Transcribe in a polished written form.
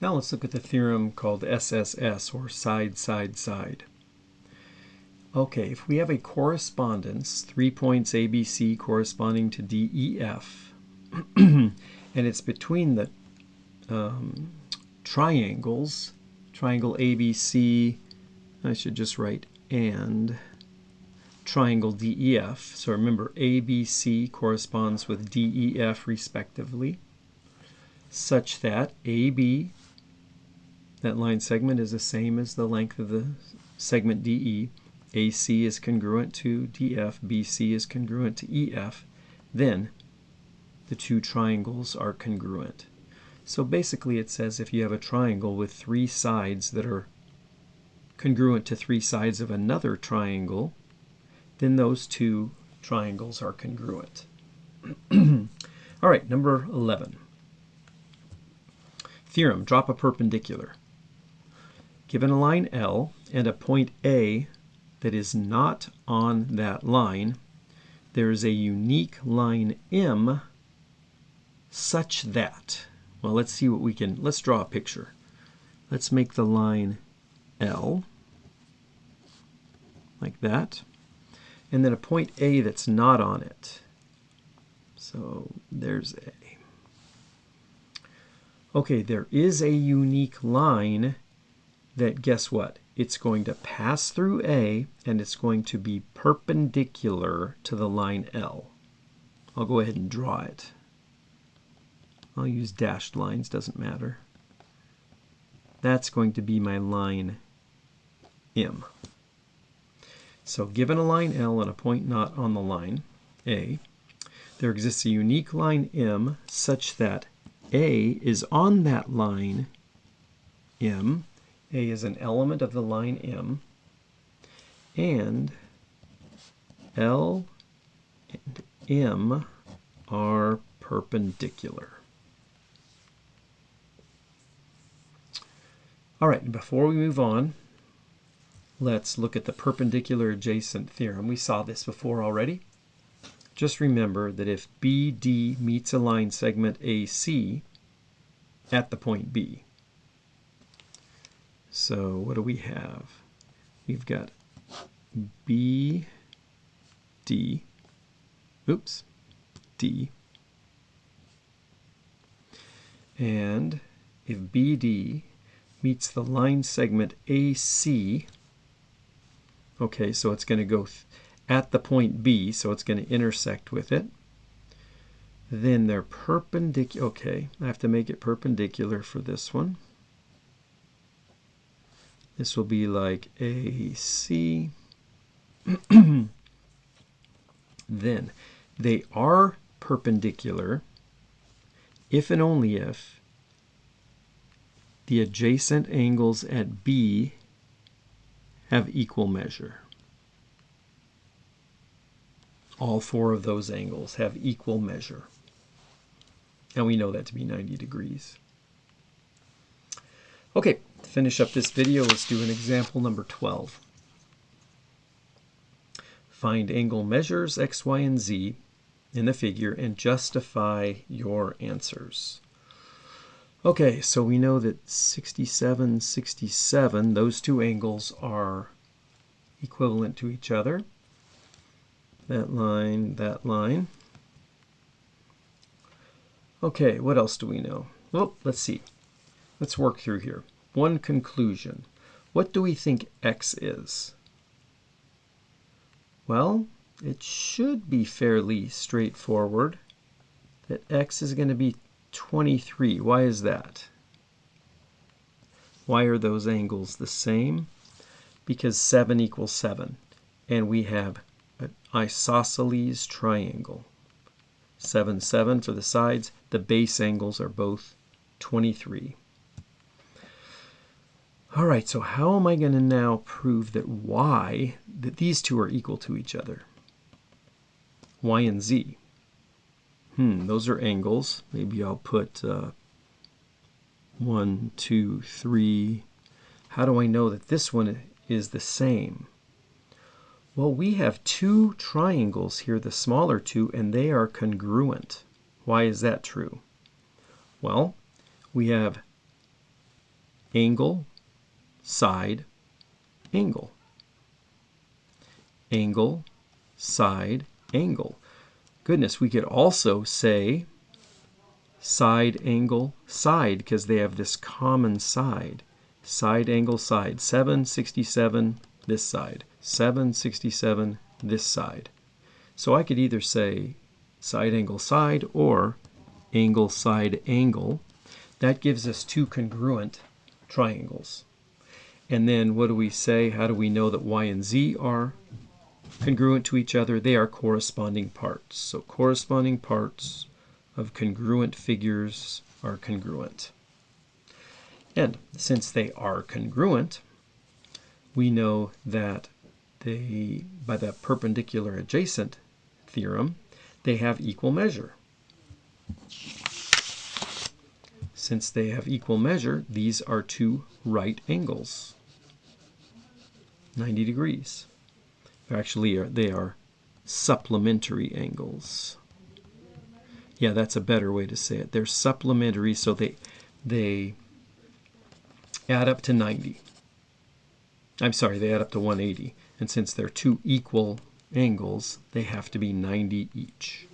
Now let's look at the theorem called SSS, or side, side, side. Okay, if we have a correspondence, 3 points ABC corresponding to DEF, and it's between the triangles, triangle ABC, I should just write and triangle DEF. So remember, ABC corresponds with DEF respectively, such that AB, that line segment, is the same as the length of the segment DE. AC is congruent to DF, BC is congruent to EF, then the two triangles are congruent. So basically it says if you have a triangle with 3 sides that are congruent to 3 sides of another triangle, then those two triangles are congruent. All right, number 11. Theorem, drop a perpendicular. Given a line L and a point A that is not on that line, there is a unique line M such that, well, let's see what we can, let's draw a picture. Let's make the line L, like that, and then a point A that's not on it. So there's A. Okay, there is a unique line that, guess what? It's going to pass through A, and it's going to be perpendicular to the line L. I'll go ahead and draw it. I'll use dashed lines, doesn't matter. That's going to be my line M. So given a line L and a point not on the line A, there exists a unique line M such that A is on that line M. A is an element of the line M, and L and M are perpendicular. All right, before we move on, let's look at the perpendicular adjacent theorem. We saw this before already. Just remember that if BD meets a line segment AC at the point B, so what do we have? We've got BD, oops, D, and if BD meets the line segment AC, okay, so it's going to go at the point B, so it's going to intersect with it, then they're perpendicular. Okay, I have to make it perpendicular for this one. This will be like AC. Then they are perpendicular if and only if the adjacent angles at B have equal measure. All 4 of those angles have equal measure. And we know that to be 90 degrees. Okay, to finish up this video, let's do an example number 12. Find angle measures X, Y, and Z in the figure and justify your answers. Okay, so we know that 67, 67, those two angles are equivalent to each other. That line, that line. Okay, what else do we know? Well, let's see. Let's work through here. One conclusion. What do we think X is? Well, it should be fairly straightforward that X is going to be 23. Why is that? Why are those angles the same? Because 7 equals 7. And we have an isosceles triangle. 7, 7 for the sides. The base angles are both 23. All right, so how am I going to now prove that Y, that these two are equal to each other? Y and Z. Those are angles. Maybe I'll put 1, 2, 3. How do I know that this one is the same? Well, we have 2 triangles here, the smaller 2, and they are congruent. Why is that true? Well, we have angle, side, angle. Angle, side, angle. Goodness, we could also say side, angle, side, because they have this common side. Side, angle, side. 767 this side. 767 this side. So I could either say side, angle, side, or angle, side, angle. That gives us two congruent triangles. And then what do we say? How do we know that y and z are congruent to each other? They are corresponding parts. So corresponding parts of congruent figures are congruent. And since they are congruent, we know that they, by the perpendicular adjacent theorem, they have equal measure. Since they have equal measure, these are two right angles, 90 degrees. Actually, they are supplementary angles. Yeah, that's a better way to say it. They're supplementary, so they add up to 90. I'm sorry, they add up to 180. And since they're two equal angles, they have to be 90 each.